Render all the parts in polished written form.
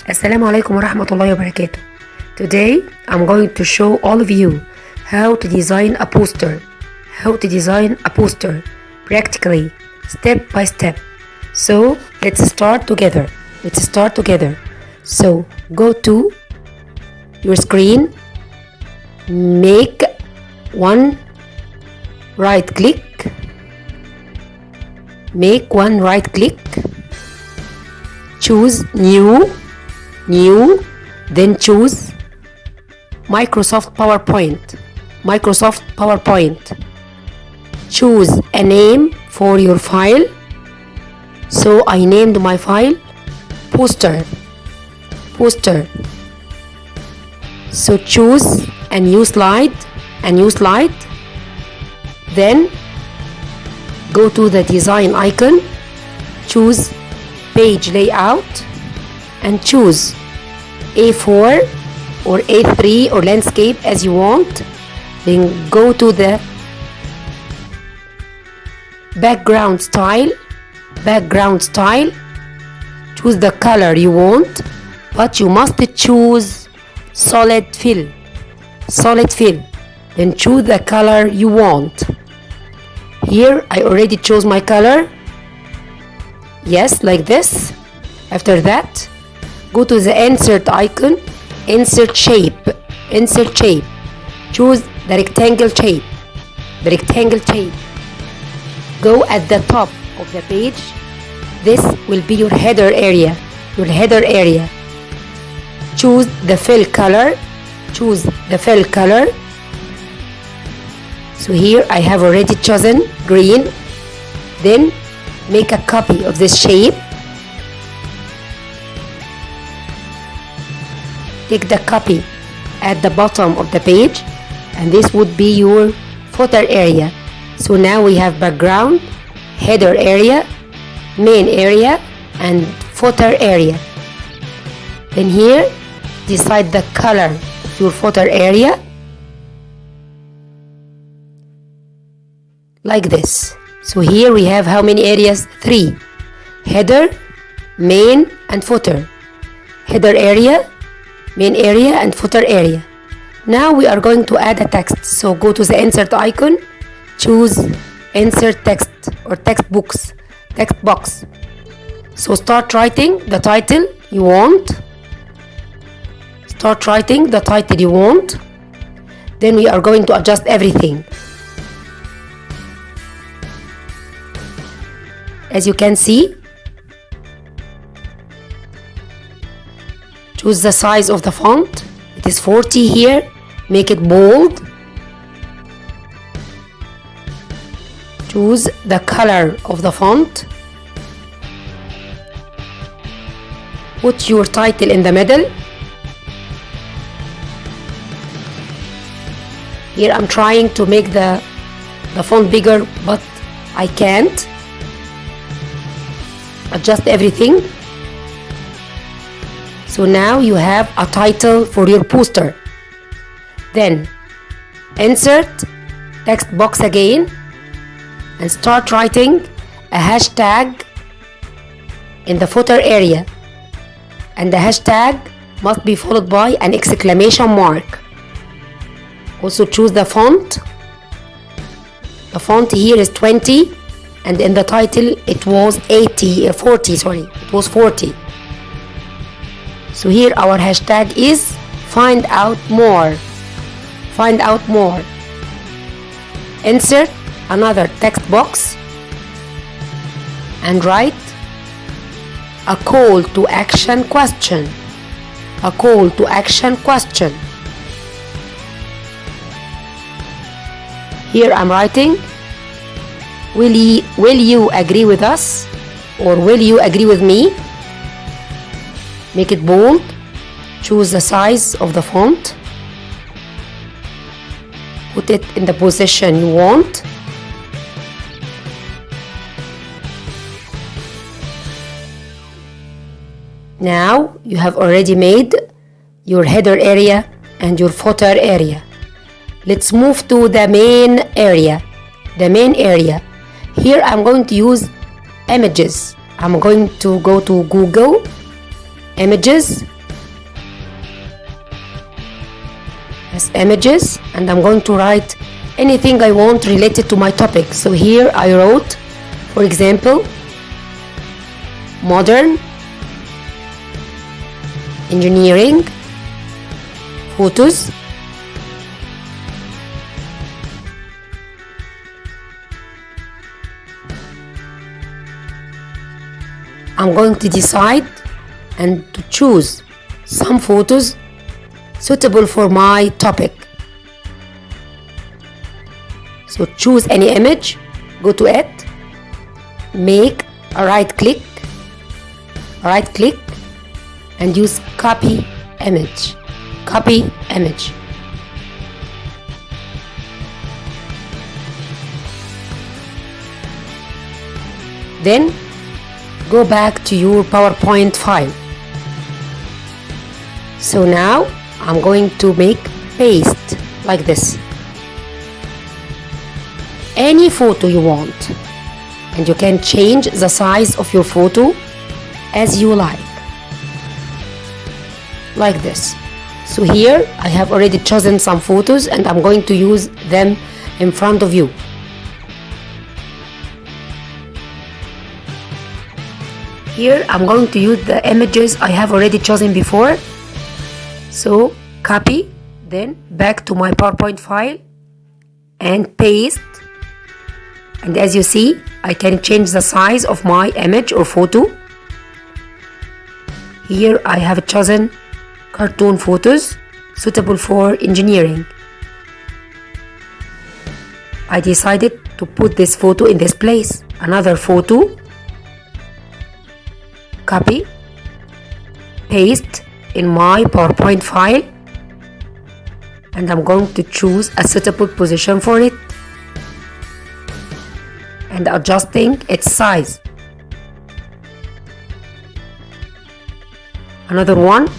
Assalamu alaikum wa rahmatullahi wa barakatuh. Today I'm going to show all of you how to design a poster. Practically, step by step. So let's start together. So go to your screen, make one right click, choose new, then choose Microsoft PowerPoint. Choose a name for your file. So I named my file poster. So choose a new slide. Then go to the design icon, choose page layout and choose A4 or A3 or landscape as you want. Then go to the background style. Choose the color you want, but you must choose solid fill. Then choose the color you want. Here I already chose my color. Yes, like this. After that, go to the insert icon, insert shape. Choose the rectangle shape. Go at the top of the page. This will be your header area. Choose the fill color. So here I have already chosen green. Then make a copy of this shape. Take the copy at the bottom of the page, and this would be your footer area. So now we have background, header area, main area, and footer area. Then here, decide the color of your footer area. Like this. So here we have how many areas? 3. Header, main, and footer. Header area, main area, and footer area. Now we are going to add a text. So go to the insert icon, choose insert text or text box. So start writing the title you want. Then we are going to adjust everything. As you can see, choose the size of the font. It is 40 here. Make it bold. Choose the color of the font. Put your title in the middle. Here I'm trying to make the font bigger, but I can't. Adjust everything. So now you have a title for your poster. Then insert text box again and start writing a hashtag in the footer area, and the hashtag must be followed by an exclamation mark. Also choose the font. The font here is 20, and in the title it was 40. It was 40. So here our hashtag is find out more. Insert another text box and write a call to action question. Here I'm writing, will you agree with us, or will you agree with me? Make it bold. Choose the size of the font. Put it in the position you want. Now you have already made your header area and your footer area. Let's move to the main area. Here I'm going to use images. I'm going to go to Google, images, as images, and I'm going to write anything I want related to my topic. So here I wrote, for example, modern engineering photos. I'm going to decide and to choose some photos suitable for my topic. So choose any image, go to it, make a right click, and use copy image. Then go back to your PowerPoint file. So now I'm going to make paste like this. Any photo you want, and you can change the size of your photo as you like this. So here I have already chosen some photos and I'm going to use them in front of you. Here I'm going to use the images I have already chosen before. So copy, then back to my PowerPoint file and paste. And as you see, I can change the size of my image or photo. Here I have chosen cartoon photos suitable for engineering. I decided to put this photo in this place. Another photo. Copy, paste in my PowerPoint file, and I'm going to choose a suitable position for it and adjusting its size. Another one.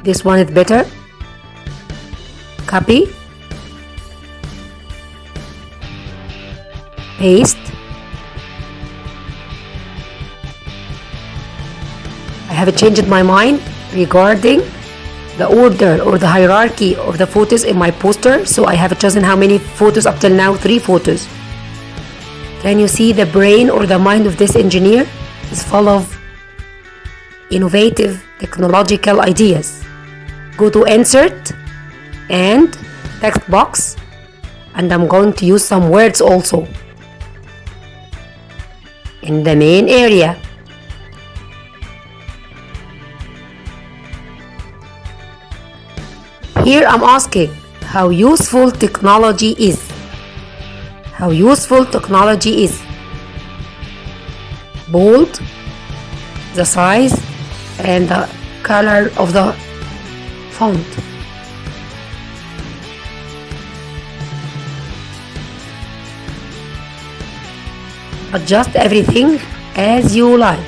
This one is better. Copy, paste. I have changed my mind regarding the order or the hierarchy of the photos in my poster. So I have chosen how many photos up till now? 3 photos. Can you see the brain or the mind of this engineer is full of innovative technological ideas. Go to insert and text box, and I'm going to use some words also in the main area. Here I'm asking how useful technology is. Bold, the size and the color of the font. Adjust everything as you like.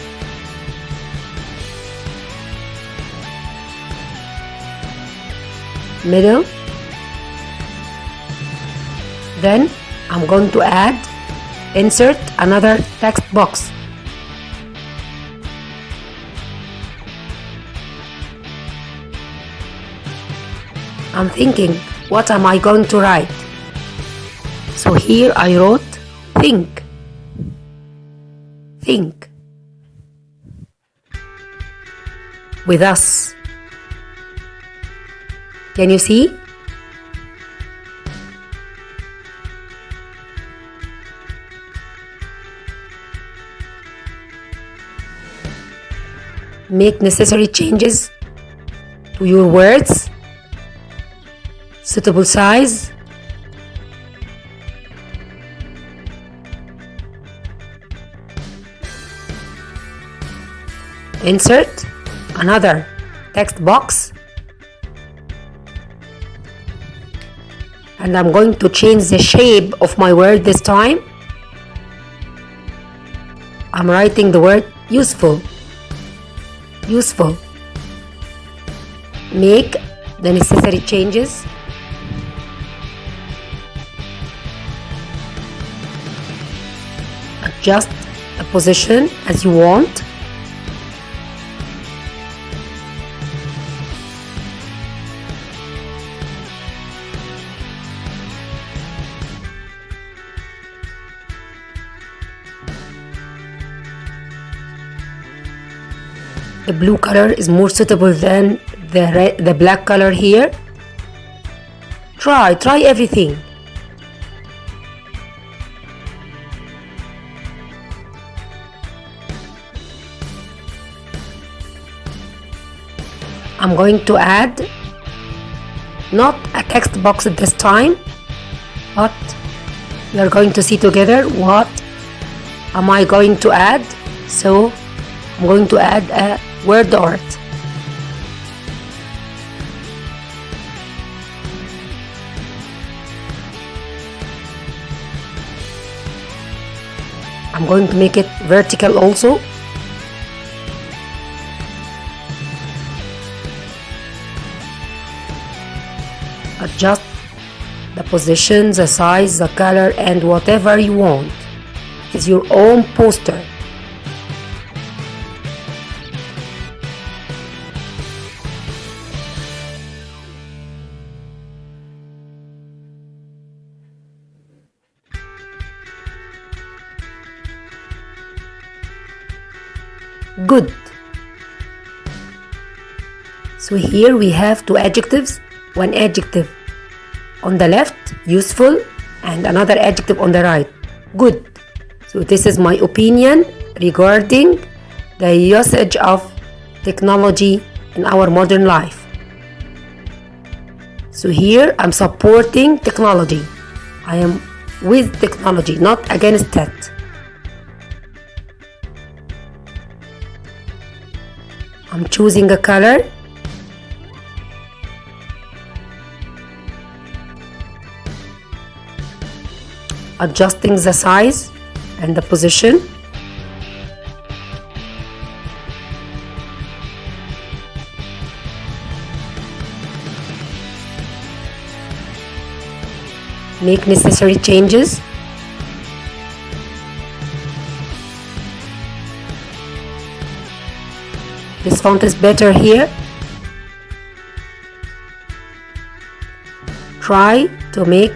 Middle. Then I'm going to insert another text box. I'm thinking, what am I going to write? So here I wrote think. With us. Can you see? Make necessary changes to your words. Suitable size. Insert another text box. And I'm going to change the shape of my word this time. I'm writing the word useful. Make the necessary changes. Adjust the position as you want. the blue color is more suitable than the black color here. Try everything. I'm going to add not a text box at this time, but we are going to see together what am I going to add. So I'm going to add a word art. I'm going to make it vertical also. Adjust the position, the size, the color, and whatever you want. It's your own poster. Good. So here we have two adjectives. One adjective on the left, useful, and another adjective on the right, good. So this is my opinion regarding the usage of technology in our modern life. So here I'm supporting technology. I am with technology, not against it. I'm choosing a color. Adjusting the size and the position. Make necessary changes. This font is better here. Try to make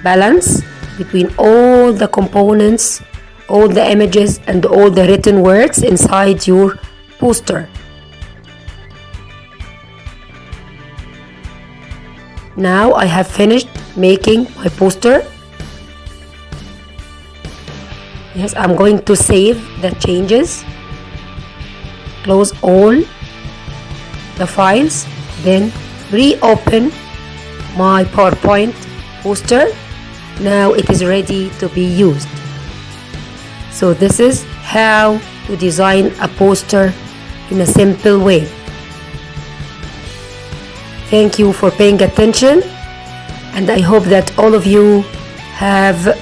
balance between all the components, all the images, and all the written words inside your poster. Now I have finished making my poster. Yes, I'm going to save the changes, close all the files, then reopen my PowerPoint poster. Now it is ready to be used. So this is how to design a poster in a simple way. Thank you for paying attention, and I hope that all of you have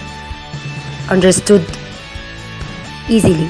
understood easily.